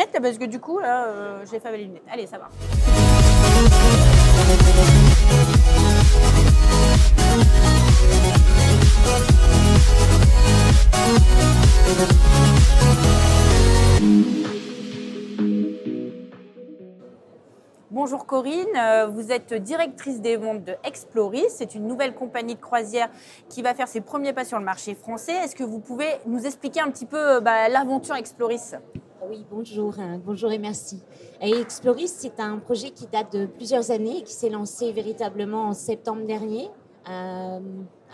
lunettes là, parce que du coup, là, j'ai fait les lunettes. Allez, ça va. Bonjour Corinne, vous êtes directrice des ventes de Exploris. C'est une nouvelle compagnie de croisière qui va faire ses premiers pas sur le marché français. Est-ce que vous pouvez nous expliquer un petit peu l'aventure Exploris ? Oui, bonjour, bonjour et merci. Exploris, c'est un projet qui date de plusieurs années et qui s'est lancé véritablement en septembre dernier.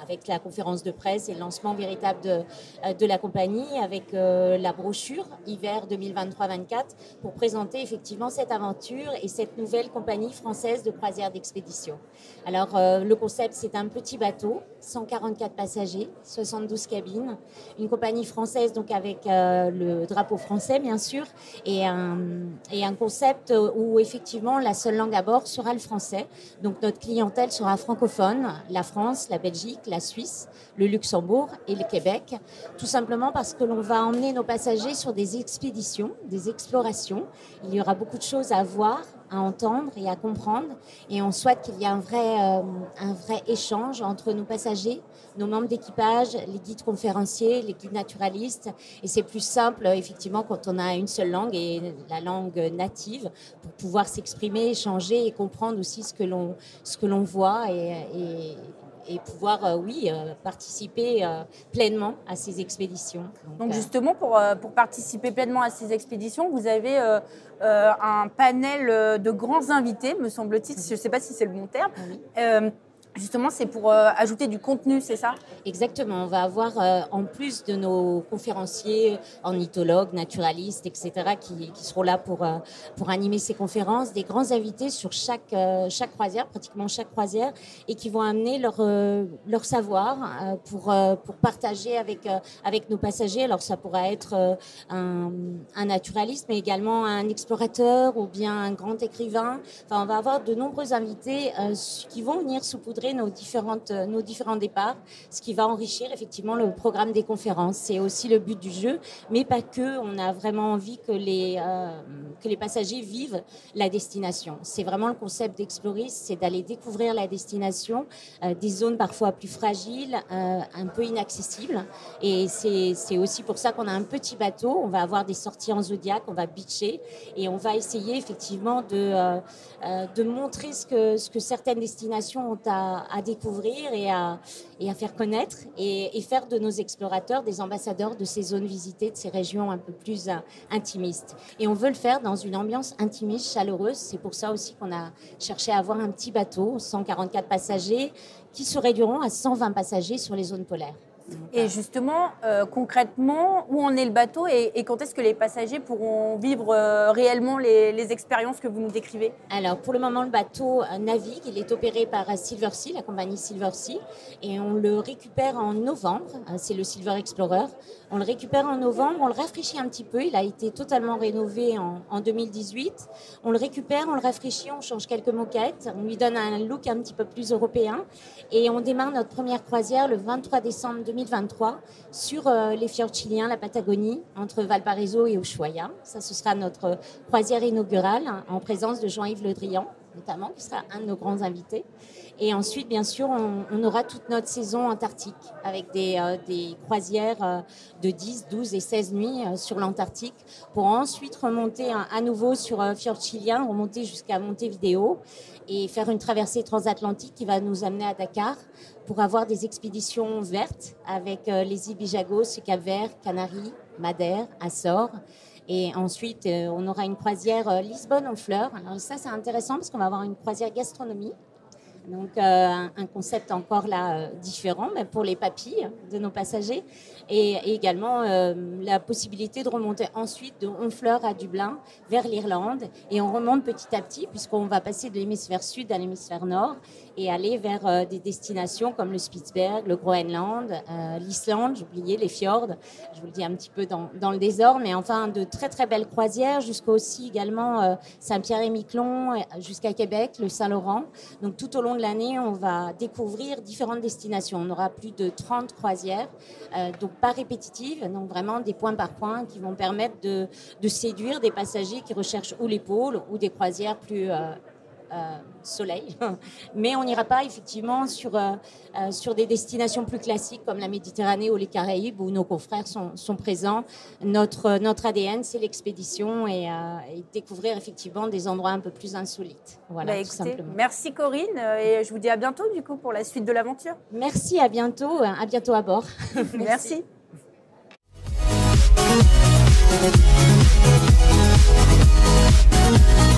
Avec la conférence de presse et le lancement véritable de la compagnie, avec la brochure hiver 2023-24 pour présenter effectivement cette aventure et cette nouvelle compagnie française de croisière d'expédition. Alors, le concept, c'est un petit bateau, 144 passagers, 72 cabines, une compagnie française donc avec le drapeau français bien sûr, et un concept où effectivement la seule langue à bord sera le français. Donc notre clientèle sera francophone, la France, la Belgique, la Suisse, le Luxembourg et le Québec, tout simplement parce que l'on va emmener nos passagers sur des expéditions, des explorations. Il y aura beaucoup de choses à voir, à entendre et à comprendre, et on souhaite qu'il y ait un vrai échange entre nos passagers, nos membres d'équipage, les guides conférenciers, les guides naturalistes, et c'est plus simple effectivement quand on a une seule langue et la langue native pour pouvoir s'exprimer, échanger et comprendre aussi ce que l'on voit et pouvoir, participer pleinement à ces expéditions. Donc justement, pour participer pleinement à ces expéditions, vous avez un panel de grands invités, me semble-t-il. Je ne sais pas si c'est le bon terme. Oui. Justement, c'est pour ajouter du contenu, c'est ça ? Exactement. On va avoir, en plus de nos conférenciers, ornithologues, naturalistes, etc., qui seront là pour animer ces conférences, des grands invités sur chaque croisière, pratiquement chaque croisière, et qui vont amener leur savoir pour partager avec nos passagers. Alors, ça pourra être un naturaliste, mais également un explorateur ou bien un grand écrivain. Enfin, on va avoir de nombreux invités qui vont venir saupoudrer nos différents départs, ce qui va enrichir effectivement le programme des conférences. C'est aussi le but du jeu, mais pas que. On a vraiment envie que les passagers vivent la destination. C'est vraiment le concept d'Exploris, c'est d'aller découvrir la destination, des zones parfois plus fragiles, un peu inaccessibles. Et c'est aussi pour ça qu'on a un petit bateau. On va avoir des sorties en Zodiac, on va beacher et on va essayer effectivement de montrer ce que certaines destinations ont à découvrir et à faire connaître et faire de nos explorateurs des ambassadeurs de ces zones visitées, de ces régions un peu plus intimistes. Et on veut le faire dans une ambiance intimiste, chaleureuse. C'est pour ça aussi qu'on a cherché à avoir un petit bateau, 144 passagers, qui se réduiront à 120 passagers sur les zones polaires. Et justement, concrètement, où en est le bateau et quand est-ce que les passagers pourront vivre réellement les expériences que vous nous décrivez ? Alors, pour le moment, le bateau navigue. Il est opéré par Silversea, la compagnie Silversea, et on le récupère en novembre. C'est le Silver Explorer. On le récupère en novembre, on le rafraîchit un petit peu. Il a été totalement rénové en 2018. On le récupère, on le rafraîchit, on change quelques moquettes. On lui donne un look un petit peu plus européen. Et on démarre notre première croisière le 23 décembre 2023 sur les fjords chiliens, la Patagonie, entre Valparaiso et Ushuaia. Ça, ce sera notre croisière inaugurale en présence de Jean-Yves Le Drian, notamment, qui sera un de nos grands invités. Et ensuite, bien sûr, on aura toute notre saison antarctique avec des croisières de 10, 12 et 16 nuits sur l'Antarctique pour ensuite remonter à nouveau sur fjord chilien, remonter jusqu'à Montevideo et faire une traversée transatlantique qui va nous amener à Dakar pour avoir des expéditions vertes avec les îles Bijagos, Cap-Vert, Canaries, Madère, Açores. Et ensuite, on aura une croisière Lisbonne-Honfleur. Alors ça, c'est intéressant parce qu'on va avoir une croisière gastronomie. Donc, un concept encore là différent, mais pour les papilles de nos passagers. Et également la possibilité de remonter ensuite de Honfleur à Dublin vers l'Irlande. Et on remonte petit à petit puisqu'on va passer de l'hémisphère sud à l'hémisphère nord et aller vers des destinations comme le Spitzberg, le Groenland, l'Islande, j'ai oublié les fjords. Je vous le dis un petit peu dans le désordre, mais enfin de très très belles croisières jusqu'à aussi également Saint-Pierre-et-Miquelon, jusqu'à Québec, le Saint-Laurent. Donc tout au long de de l'année, on va découvrir différentes destinations. On aura plus de 30 croisières, donc pas répétitives, donc vraiment des points par point qui vont permettre de séduire des passagers qui recherchent ou les pôles ou des croisières plus soleil. Mais on n'ira pas effectivement sur des destinations plus classiques comme la Méditerranée ou les Caraïbes où nos confrères sont présents. Notre ADN, c'est l'expédition et découvrir effectivement des endroits un peu plus insolites. Voilà, tout simplement. Merci Corinne et je vous dis à bientôt du coup pour la suite de l'aventure. Merci, à bientôt à bord. Merci. Merci.